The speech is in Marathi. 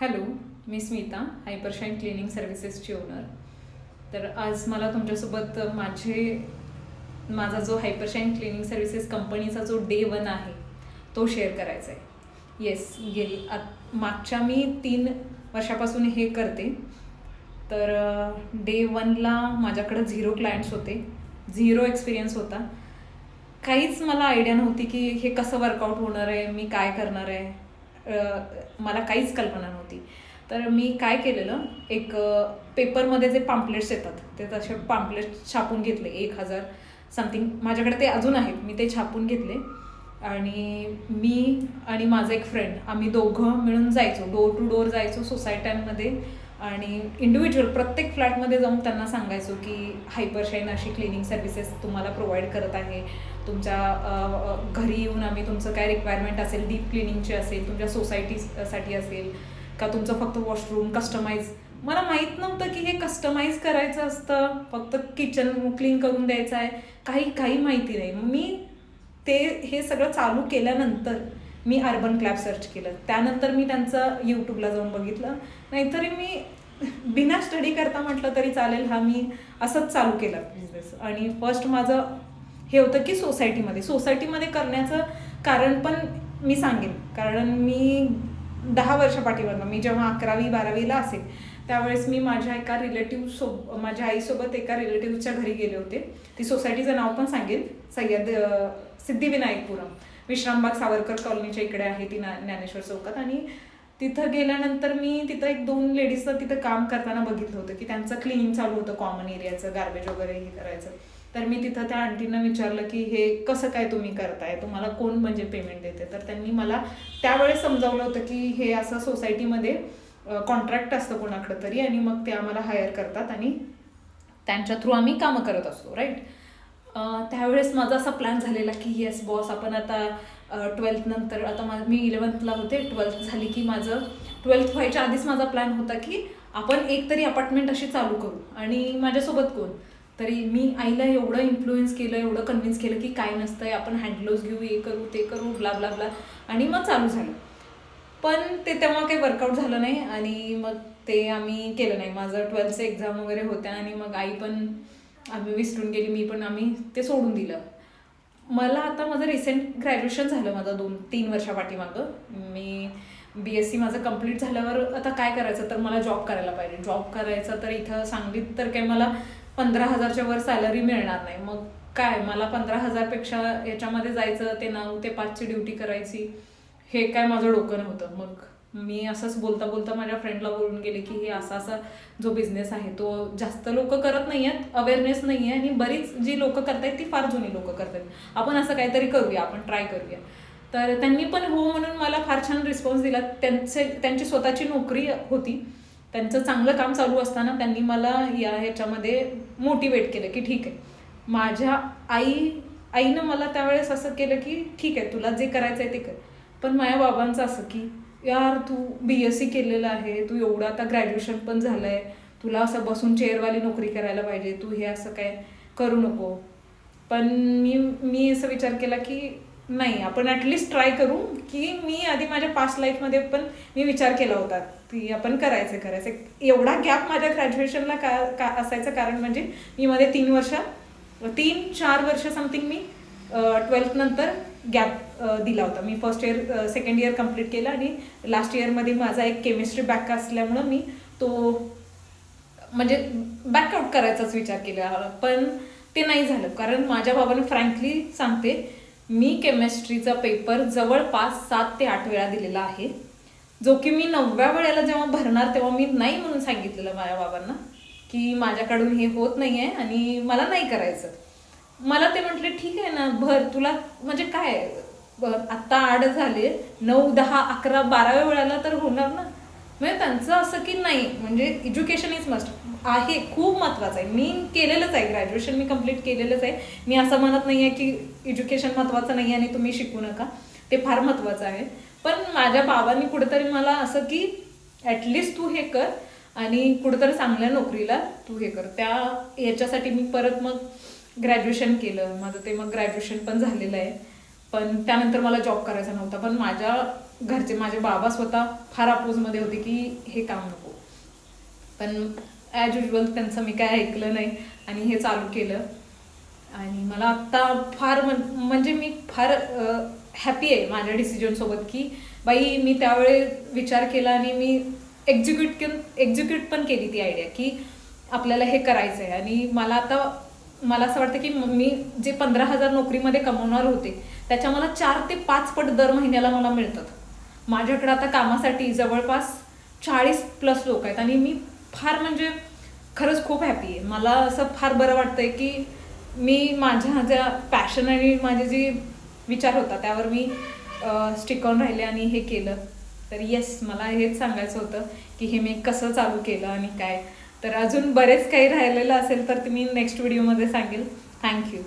हॅलो, मी स्मिता, हायपरशाईन क्लिनिंग सर्व्हिसेसची ओनर. तर आज मला तुमच्यासोबत माझा जो हायपरशाईन क्लिनिंग सर्व्हिसेस कंपनीचा जो डे 1 आहे तो शेअर करायचा आहे. येस, मागच्या मी 3 वर्षापासून हे करते. तर डे 1ला माझ्याकडं 0 क्लायंट्स होते, 0 एक्सपिरियन्स होता. काहीच मला आयडिया नव्हती की हे कसं वर्कआउट होणार आहे, मी काय करणार आहे, मला काहीच कल्पना नव्हती. तर मी काय केलेलं, एक पेपरमध्ये जे पॅम्पलेट्स येतात ते तसे पॅम्पलेट्स छापून घेतले 1000 समथिंग. माझ्याकडे ते अजून आहेत, मी ते छापून घेतले आणि मी आणि माझा एक फ्रेंड आम्ही दोघं मिळून जायचो, डोर टू डोर जायचो सोसायट्यांमध्ये आणि इंडिव्हिज्युअल प्रत्येक फ्लॅटमध्ये जाऊन त्यांना सांगायचो की हायपरशाईन अशी क्लिनिंग सर्व्हिसेस तुम्हाला प्रोव्हाइड करत आहे. तुमच्या घरी येऊन आम्ही तुमचं काय रिक्वायरमेंट असेल, डीप क्लिनिंगची असेल, तुमच्या सोसायटीसाठी असेल का, तुमचं फक्त वॉशरूम कस्टमाइज. मला माहीत नव्हतं की हे कस्टमाइज करायचं असतं, फक्त किचन क्लीन करून द्यायचं आहे, काही माहिती नाही. मी हे सगळं चालू केल्यानंतर मी अर्बन क्लॅब सर्च केलं, त्यानंतर मी त्यांचं यूट्यूबला जाऊन बघितलं. नाहीतरी मी बिना स्टडी करता म्हटलं तरी चालेल, हा मी असंच चालू केला बिझनेस. आणि फर्स्ट माझं हे होतं की सोसायटीमध्ये करण्याचं कारण पण मी सांगेन. कारण मी 10 वर्षापाठीवरनं, मी जेव्हा 11वी-12वीला असेल त्यावेळेस मी माझ्या माझ्या आईसोबत एका रिलेटिव्हच्या घरी गेले होते. ती सोसायटीचं नाव पण सांगेल, सिद्धिविनायकपुरम, विश्रामबाग सावरकर कॉलनीच्या इकडे आहे ती, ज्ञानेश्वर चौकात. आणि तिथं गेल्यानंतर मी तिथं 1-2 लेडीजचं तिथं काम करताना बघितलं होतं की त्यांचं क्लिनिंग चालू होतं, कॉमन एरियाचं गार्बेज वगैरे हे करायचं. तर मी तिथं त्या आंटींना विचारलं की हे कसं काय तुम्ही करताय, तुम्हाला कोण म्हणजे पेमेंट देते. तर त्यांनी मला त्यावेळेस समजावलं होतं की हे असं सोसायटीमध्ये कॉन्ट्रॅक्ट असतं कोणाकडं तरी, आणि मग ते आम्हाला हायर करतात आणि त्यांच्या थ्रू आम्ही कामं करत असतो, राईट. त्यावेळेस माझा असा प्लॅन झालेला की येस बॉस, आपण आता 12th नंतर, आता मी 11thला होते, 12th झाली की माझं 12th व्हायच्या आधीच माझा प्लॅन होता की आपण एक तरी अपार्टमेंट अशी चालू करू. आणि माझ्यासोबत कोण तरी, मी आईला एवढं इन्फ्लुएन्स केलं, एवढं कन्व्हिन्स केलं की काय नसतंय, आपण हँडग्लोव्ज घेऊ, हे करू ते करू, ब्ला ब्ला ब्ला. आणि मग चालू झालं. पण ते तेव्हा काही वर्कआउट झालं नाही आणि मग ते आम्ही केलं नाही. माझं 12thचे एक्झाम वगैरे होत्या आणि मग आई पण आम्ही विसरून गेली, मी पण, आम्ही ते सोडून दिलं. मला आता माझं रिसेंट ग्रॅज्युएशन झालं माझं 2-3 वर्षापाठीमागं. मी BSc माझं कंप्लीट झाल्यावर आता काय करायचं, तर मला जॉब करायला पाहिजे. जॉब करायचा तर इथं सांगलीत तर काय मला 15,000च्या वर सॅलरी मिळणार नाही. मग काय, मला 15,000पेक्षा याच्यामध्ये जायचं, ते 9 ते 5ची ड्युटी करायची, हे काय माझं डोकं नव्हतं. मग मी असंच बोलता बोलता माझ्या फ्रेंडला बोलून गेले की हे असा जो बिझनेस आहे तो जास्त लोक करत नाही आहेत, अवेअरनेस नाही आहे, आणि बरीच जी लोक करतायत ती फार जुनी लोक करतात, आपण असं काहीतरी करूया, आपण ट्राय करूया. तर त्यांनी पण हो म्हणून मला फार छान रिस्पॉन्स दिला. त्यांची स्वतःची नोकरी होती, त्यांचं चांगलं काम चालू असताना त्यांनी मला ह्याच्यामध्ये मोटिवेट केलं की ठीक आहे. माझ्या आईनं मला त्यावेळेस असं केलं की ठीक आहे, तुला जे करायचं आहे ते कर. पण माझ्या बाबांचं असं की यार, तू BSc केलेलं आहे, तू एवढं आता ग्रॅज्युएशन पण झालं आहे, तुला असं बसून चेअरवाली नोकरी करायला पाहिजे, तू हे असं काय करू नको. पण मी असं विचार केला की नाही, आपण ॲटलिस्ट ट्राय करू. की मी आधी माझ्या पास्ट लाईफमध्ये पण मी विचार केला होता की आपण करायचं. एवढा गॅप माझ्या ग्रॅज्युएशनला का असायचं, कारण म्हणजे मी मध्ये 3-4 वर्ष समथिंग मी 12th नंतर गॅप दिला होता. मी first year second year complete केलं आणि लास्ट इयरमध्ये माझा एक केमिस्ट्री बॅक असल्यामुळं मी तो म्हणजे बॅकआउट करायचाच विचार केला. पण ते नाही झालं, कारण माझ्या बाबाने फ्रँकली सांगते, मी केमिस्ट्रीचा पेपर जवळपास 7 ते 8 वेळा दिलेला आहे, जो की मी 9व्या वेळेला जेव्हा भरणार तेव्हा मी नाही म्हणून सांगितलेलं माझ्या बाबांना की माझ्याकडून हे होत नाही आहे आणि मला नाही करायचं. मला ते म्हटले ठीक आहे ना, भर, तुला म्हणजे काय, आत्ता 8 झाले, 9, 10, 11, 12व्या वेळाला तर होणार ना. म्हणजे त्यांचं असं की नाही, म्हणजे एज्युकेशन इज मस्ट आहे, खूप महत्त्वाचं आहे. मी केलेलंच आहे, ग्रॅज्युएशन मी कंप्लीट केलेलंच आहे. मी असं म्हणत नाही आहे की एज्युकेशन महत्त्वाचं नाही आहे आणि तुम्ही शिकू नका, ते फार महत्त्वाचं आहे. पण माझ्या बाबांनी कुठेतरी मला असं की ॲटलिस्ट तू हे कर आणि कुठेतरी चांगल्या नोकरीला तू हे कर. याच्यासाठी मी परत मग ग्रॅज्युएशन केलं माझं, ते मग ग्रॅज्युएशन पण झालेलं आहे. पण त्यानंतर मला जॉब करायचा नव्हता. पण माझ्या घरचे, माझे बाबा स्वतः फार अपोजमध्ये होते की हे काम नको. पण ॲज युजल त्यांचं मी काय ऐकलं नाही आणि हे चालू केलं. आणि मला आत्ता फार म्हणजे मी फार हॅपी आहे माझ्या डिसिजनसोबत की बाई मी त्यावेळी विचार केला आणि मी एक्झिक्यूट पण केली ती आयडिया की आपल्याला हे करायचं आहे. आणि मला असं वाटतं की मी जे 15,000 नोकरीमध्ये कमवणार होते त्याच्या मला 4 ते 5 पट दर महिन्याला मला मिळतात. माझ्याकडे आता कामासाठी जवळपास 40+ लोक आहेत आणि मी फार म्हणजे खरंच खूप हॅपी आहे. मला असं फार बरं वाटतंय की मी माझ्या ज्या पॅशन आणि माझे जे विचार होता त्यावर मी स्टिक ऑन राहिले आणि हे केलं. तर येस, मला हेच सांगायचं होतं की हे मी कसं चालू केलं आणि काय. तर अजून बरेच काही राहिलेलं असेल तर मी नेक्स्ट व्हिडिओमध्ये सांगेल. थँक्यू.